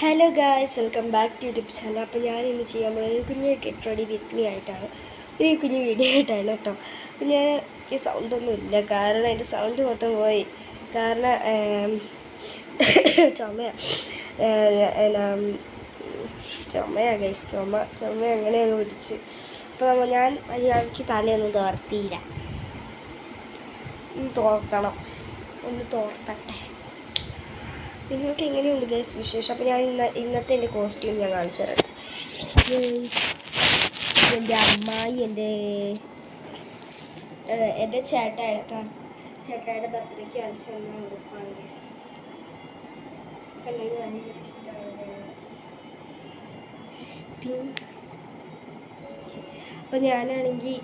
Hello guys, welcome back to YouTube channel. അപ്പോൾ ഞാൻ ഇന്ന് ചെയ്യാൻ പോകുന്നത് ഒരു കുഞ്ഞ് ഗെറ്റ് റെഡി വിത്ത് മീ ആയിട്ടാണ്, ഒരു കുഞ്ഞ് വീഡിയോ ആയിട്ടാണ് കേട്ടോ. അപ്പോൾ ഞാൻ എനിക്ക് സൗണ്ടൊന്നും ഇല്ല, കാരണം എൻ്റെ സൗണ്ട് മൊത്തം പോയി. കാരണം ചുമയാണ് ഗൈസ്, ചുമ അങ്ങനെയൊന്ന് പിടിച്ച്. അപ്പോൾ ഞാൻ മര്യാദയ്ക്ക് തലയൊന്നും തോർത്തിയില്ല. തോർത്തണം, ഒന്ന് തോർത്തട്ടെ. നിങ്ങൾക്ക് എങ്ങനെയുണ്ട് ഗൈസ് വിശേഷം? അപ്പോൾ ഞാൻ ഇന്നത്തെ എൻ്റെ കോസ്റ്റ്യൂം ഞാൻ കാണിച്ചു തരാം. എൻ്റെ അമ്മായി എൻ്റെ ചേട്ടായുടെ ബർത്ത്ഡേക്ക് കാണിച്ചു തന്ന ഉടുപ്പാണ് ഗൈസ്. കണ്ണിന് ഭയങ്കര ഇഷ്ടമാണ് ഗൈസ്. അപ്പം ഞാനാണെങ്കിൽ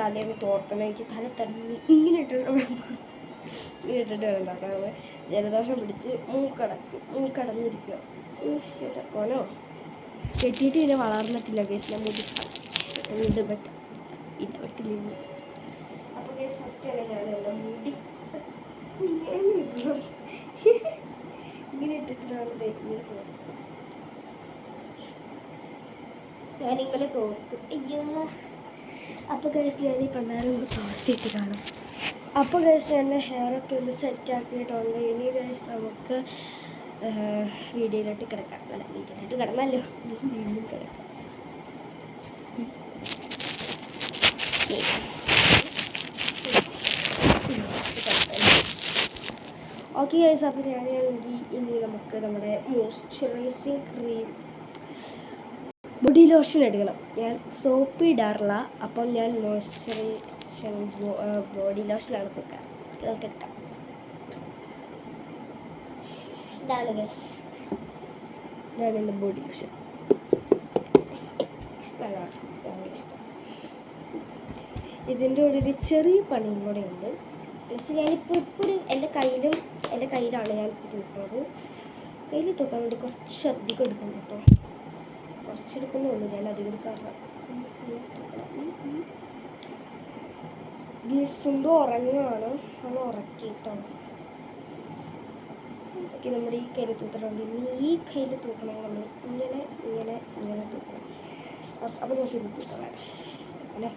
തലേന്ന് തോർത്തണം. എനിക്ക് തല തന്നെ ഇങ്ങനെ ഇട്ടിട്ട് വേണം തോർത്താൻ. ജലദോഷം പിടിച്ച് മൂക്കടഞ്ഞിരിക്കുക. കോനോ കെട്ടിയിട്ട് പിന്നെ വളർന്നിട്ടില്ല കേസ്. ഞാൻ വീണ്ടും പറ്റില്ല. അപ്പോൾ കേസ് ഫസ്റ്റ് തന്നെ ഞാൻ മുടി ഇങ്ങനെ ഇട്ടിട്ടാണ് ഇങ്ങനെ തോർത്തും. ഞാനിങ്ങനെ തോർത്തും. അയ്യോ, അപ്പോൾ കേസ് ഞാൻ ഈ പണ്ടാരം തോർത്തിട്ട് കാണും. അപ്പോൾ ഗൈസ് എൻ്റെ ഹെയറൊക്കെ ഒന്ന് സെറ്റാക്കിയിട്ടുണ്ട്. ഇനി ഗൈസ് നമുക്ക് വീഡിയോയിലോട്ട് കിടക്കാം. അല്ല, വീഡിയോയിലോട്ട് കിടന്നല്ലോ, വീണ്ടും കിടക്കാം. ഓക്കെ ഗൈസ്, അപ്പോൾ ഞാനാണെങ്കിൽ ഇനി നമുക്ക് നമ്മുടെ മോയ്സ്ചറൈസിങ് ക്രീം ബോഡി ലോഷൻ എടുക്കണം. ഞാൻ സോപ്പ് ഇടാറില്ല, അപ്പം ഞാൻ മോയ്സ്ചറൈസേഷൻ ബോഡി ലോഷനാണ് തൂക്കാറ്. നമുക്ക് എടുക്കാം. ഇതാണ് ഗൈസ്, ഇതാണ് എൻ്റെ ബോഡി ലോഷൻ. ഭയങ്കര ഇഷ്ടം. ഇതിൻ്റെ കൂടെ ഒരു ചെറിയ പണിയും കൂടെ ഉണ്ട്. എന്നുവെച്ചാൽ ഞാനിപ്പോൾ എൻ്റെ കയ്യിലാണ് ഞാനിപ്പോൾ തൂക്കുന്നത്. കയ്യിൽ തൂക്കാൻ വേണ്ടി കുറച്ച് അധികം എടുക്കണം കേട്ടോ. കുറച്ചെടുക്കുന്നുള്ളൂ, ഞാൻ അധികം എടുക്കാറില്ല. ഗീസുണ്ട് ഉറങ്ങുകയാണ്, അവൾ ഉറക്കിട്ടോ. ഓക്കെ, നമ്മുടെ ഈ കയ്യിൽ തൂത്തലുണ്ട്. ഇനി ഈ കയ്യിൽ തൂക്കണം. നമ്മൾ ഇങ്ങനെ തൂക്കണം. അപ്പോൾ നമുക്ക് ഇത് തൂക്കണം അല്ലേ.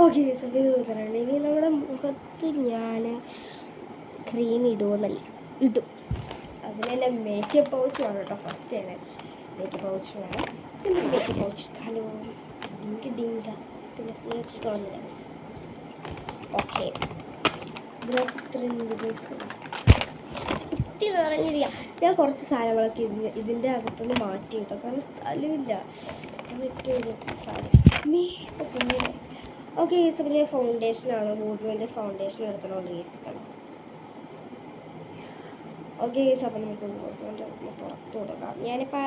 ഓക്കെ, സഭ ഇത് തൂത്തലുണ്ട്. ഇനി നമ്മുടെ മുഖത്ത് ഞാൻ ക്രീം ഇടുമെന്നല്ലേ, ഇടും. അതിന് തന്നെ മേക്കപ്പ് പൗച്ച് വേണം കേട്ടോ. ഫസ്റ്റ് തന്നെ മേക്കപ്പ് പൗച്ച് വേണം. പിന്നെ മേക്കപ്പ് പൗച്ച് ഹലോ ഡിങ്ക പിന്നെ ഫേസ് തോന്നില്ല. ഓക്കെ, ഇതിനകത്ത് ഇത്രയും കുത്തി നിറഞ്ഞിരിക്കുക. ഞാൻ കുറച്ച് സാധനങ്ങളൊക്കെ ഇതിൻ്റെ അകത്തുനിന്ന് മാറ്റി കേട്ടോ, കാരണം സ്ഥലമില്ല. കുഞ്ഞിനെ ഓക്കെ ഗേസ്. അപ്പോൾ ഞാൻ ഫൗണ്ടേഷനാണ്, ബോസോൻ്റെ ഫൗണ്ടേഷൻ എടുക്കണോണ്ട് ഗേസ് കാണാം. ഓക്കെ ഗേസ്, അപ്പോൾ നമുക്ക് ബോസോൻ്റെ പുറത്ത് കൊടുക്കാം. ഞാനിപ്പോൾ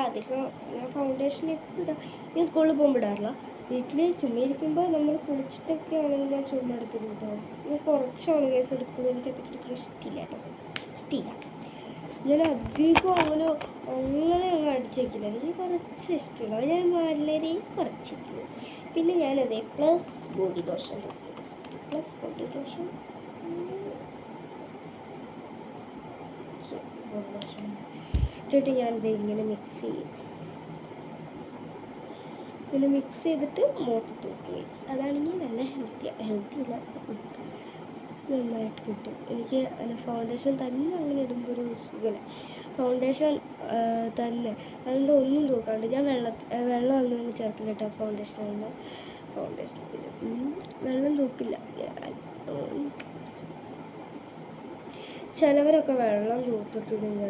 ഞാൻ ഫൗണ്ടേഷൻ എപ്പോൾ ഇടാം, ഞാൻ സ്കൂളിൽ പോകുമ്പോൾ ഇടാറില്ല. വീട്ടിൽ ചുമ്മാ ഇരിക്കുമ്പോൾ നമ്മൾ കുളിച്ചിട്ടൊക്കെ ആണെങ്കിൽ ഞാൻ ചുമ്മാ എടുത്തിട്ട് കേട്ടോ. ഞാൻ കുറച്ചാണ് ഗേസ് എടുക്കുള്ളൂ. എനിക്ക് അതൊക്കെ ഇഷ്ടമില്ല കേട്ടോ, ഇഷ്ടമില്ല. ഞാൻ അധികം അങ്ങനെ അങ്ങ് അടിച്ചേക്കില്ല. എനിക്ക് കുറച്ച് ഇഷ്ടമുള്ള ഞാൻ വളരെ കുറച്ചിരിക്കുന്നു. പിന്നെ ഞാനത് പ്ലസ് ബോഡി ലോഷൻ ഇട്ടിട്ട് ഞാനിത് ഇങ്ങനെ മിക്സ് ചെയ്യും. ഇങ്ങനെ മിക്സ് ചെയ്തിട്ട് മുഖത്ത് തൂക്കും. അതാണെങ്കിൽ നല്ല ഹെൽത്തിയില്ല, നന്നായിട്ട് കിട്ടും. എനിക്ക് ഫൗണ്ടേഷൻ തന്നെ അങ്ങനെ ഇടുമ്പോൾ ഒരു സുഖമില്ല. ഫൗണ്ടേഷൻ തന്നെ അതുകൊണ്ട് ഒന്നും തൂക്കാണ്ട് ഞാൻ വെള്ളം ഒന്നും ചേർക്കില്ല കേട്ടോ. ഫൗണ്ടേഷൻ വെള്ളം തൂക്കില്ല. ചിലവരൊക്കെ വെള്ളം തൂത്തിട്ടുണ്ട്,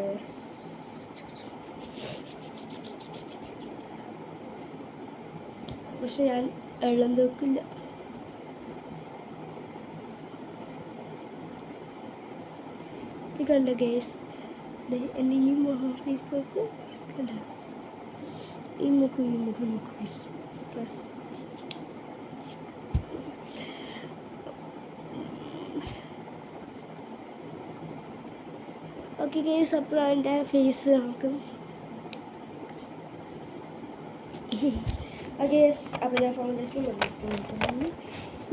പക്ഷെ ഞാൻ വെള്ളം തൂക്കില്ല. കണ്ട ഗേസ്, എൻ്റെ ഈ മുഖം ഫേസ്ബുക്ക് കണ്ട, ഈ മുഖം പ്ലസ് ഓക്കെ ഗേസ്. അപ്പോൾ എൻ്റെ ഫേസ് നമുക്ക് ഓക്കെ. അപ്പോൾ ഞാൻ ഫൗണ്ടേഷൻ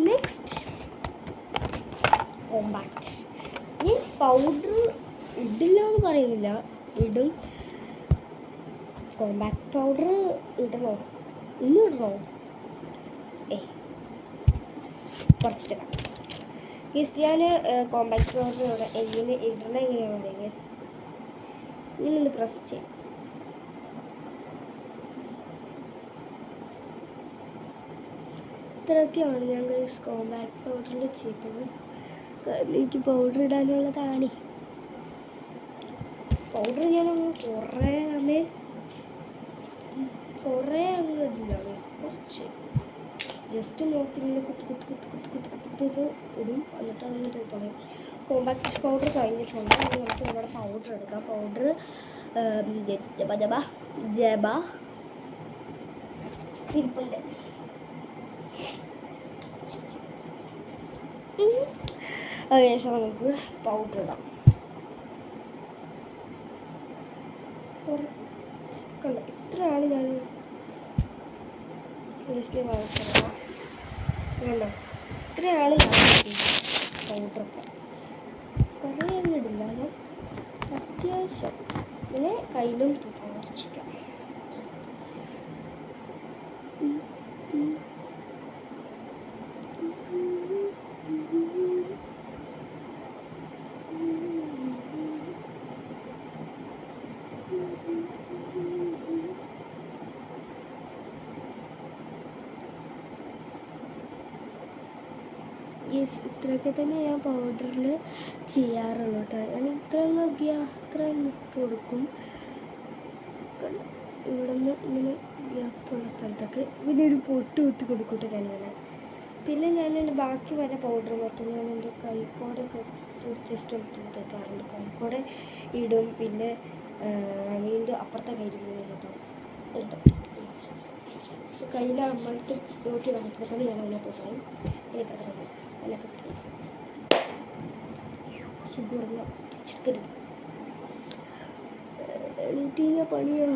നെക്സ്റ്റ് കോമ്പാക്റ്റ്. ഈ പൗഡർ ഇടില്ല എന്ന് പറയുന്നില്ല, ഇടും. കോമ്പാക്റ്റ് പൗഡർ ഇടണോ? ഇന്നും ഇടണോ? കുറച്ചിടാം ഗസ്. ഞാൻ കോമ്പാക്റ്റ് പൗഡർ എങ്ങനെ ഇടണം എങ്ങനെയാണെന്ന് പറയാം ഗസ്. ഇങ്ങനെ ഒന്ന് പ്രസ് ചെയ്യാം. ഇത്രയൊക്കെയാണ് ഞാൻ ഗസ് കോമ്പാക്റ്റ് പൗഡറിൽ ചെയ്തത്. എനിക്ക് പൗഡർ ഇടാനുള്ളതാണ്. പൗഡർ ഞാനങ്ങ് കുറേ അങ്ങ് ഇടില്ല ഗസ്, കുറച്ച് ജസ്റ്റ് നോക്കിങ്ങനെ കുത്ത് ഇടും. എന്നിട്ട് അതൊന്ന് തൂത്തളയും. കോമ്പാക്റ്റ് പൗഡർ കഴിഞ്ഞിട്ടുണ്ട്. നമുക്ക് നമ്മുടെ പൗഡർ എടുക്കാം. പൗഡർ ജബ ഇരിപ്പുണ്ട്. അതേസം നമുക്ക് പൗഡർ ഇടാം. കുറച്ച് കണ്ട ഇത്രയാണ് ഞാൻ വേസ്റ്റിൽ വളർത്തുന്നത്. കണ്ടോ, ഇത്രയാണ് ഞാൻ പൗഡറൊക്കെ. കുറേ ഒന്നും ഇടില്ല, ഞാൻ അത്യാവശ്യം. പിന്നെ കയ്യിലും തൂക്കാൻ കുറച്ചിരിക്കാം. യെസ്, ഇത്രയൊക്കെ തന്നെ ഞാൻ പൗഡറിൽ ചെയ്യാറുള്ളൂ കേട്ടോ. ഞാൻ ഇത്ര ഇട്ട് കൊടുക്കും. ഇവിടെ നിന്ന് ഇങ്ങനെ ഗ്യാപ്പുള്ള സ്ഥലത്തൊക്കെ ഇതൊരു പൊട്ട് കുത്തി കൊടുക്കൂട്ടെ ഞാനിങ്ങനെ. പിന്നെ ഞാൻ എൻ്റെ ബാക്കി വര പൗഡർ മൊത്തം ഞാൻ എൻ്റെ കൈക്കോടൊക്കെ ജസ്റ്റ് ഒന്ന് തൂത്തേക്കാറുണ്ട്. കൈക്കോടെ ഇടും. പിന്നെ വീണ്ടും അപ്പുറത്തെ കയ്യിൽ കേട്ടോ ഇടും. കയ്യിൽ അമ്മത്തെ നോക്കി നോക്കിയപ്പോൾ ഞാൻ അതിനെ തൂക്കണം. സുഖം ചിക്കരുത് എണീറ്റിങ്ങ പണിയോ.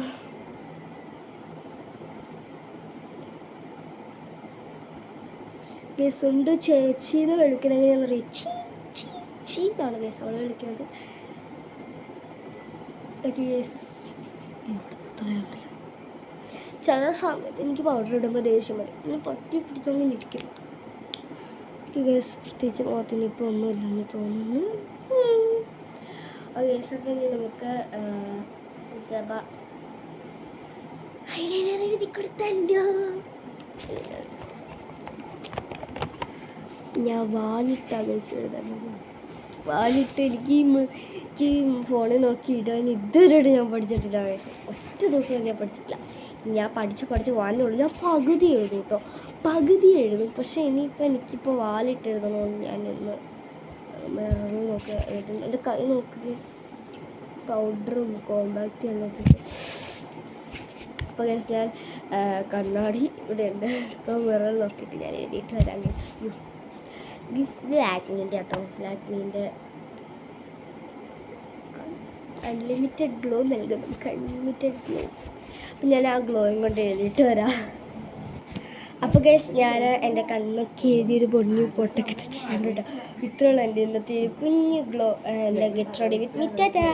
ഗസുണ്ട് ചേച്ചീന്ന് വിളിക്കണമെങ്കിൽ ഞാൻ പറയും ചീ എന്നാണ് ഗസ് അവളെ വിളിക്കുന്നത്. ചില സമയത്ത് എനിക്ക് പൗഡർ ഇടുമ്പോൾ ദേഷ്യം വരും. ഇങ്ങനെ പട്ടി പിടിച്ചോങ്ങനെ ഇരിക്കും. ഗസ് പ്രത്യേകിച്ച് മുഖത്തിന് ഇപ്പോൾ ഒന്നുമില്ലെന്ന് തോന്നുന്നു. ഗസ് അപ്പം ഇനി നമുക്ക് ജബ ഐലൈനർ എഴുതി കൊടുത്തല്ലോ. ഞാൻ വാലിട്ടാ ഗസ് എഴുതാനുള്ളത്. വാലിട്ട് എനിക്ക് ഫോണിൽ നോക്കി ഇടാൻ ഇതുവരെയായിട്ട് ഞാൻ പഠിച്ചിട്ടില്ല ഗസ്. ഒറ്റ ദിവസം ഞാൻ പഠിച്ചിട്ടില്ല. ഞാൻ പഠിച്ച് വാലിനുള്ളൂ. ഞാൻ പകുതി എഴുതും കേട്ടോ, പകുതി എഴുതും. പക്ഷേ ഇനിയിപ്പോൾ എനിക്കിപ്പോൾ വാലിട്ട് എഴുതണമെന്ന് ഞാൻ ഇന്ന് മിററിൽ നോക്കി എഴുതും. എൻ്റെ കൈ നോക്കി പൗഡറും കോമ്പാക്റ്റും എല്ലാം. അപ്പോൾ ഗസ് ഞാൻ കണ്ണാടി ഇവിടെ ഉണ്ട്. ഇപ്പോൾ മിററിൽ നോക്കിയിട്ട് ഞാൻ എഴുതിയിട്ട് വരാം ഗസ്. ഇത് ലാക്മീൻ്റെ കേട്ടോ, ലാക്മീൻ്റെ അൺലിമിറ്റഡ് ഗ്ലോ നൽകും നമുക്ക്. Unlimited glow. അപ്പം ഞാൻ ആ ഗ്ലോയും കൊണ്ട് എഴുതിയിട്ട് വരാം. അപ്പോൾ ഗൈസ് ഞാൻ എൻ്റെ കണ്ണൊക്കെ എഴുതിയൊരു പൊട്ടൊക്കെ തെറ്റിട്ടുണ്ട് കേട്ടോ. ഇത്രയുള്ള എൻ്റെ ഇന്നത്തെ കുഞ്ഞു ഗ്ലോ. എൻ്റെ get ready with me. Tata.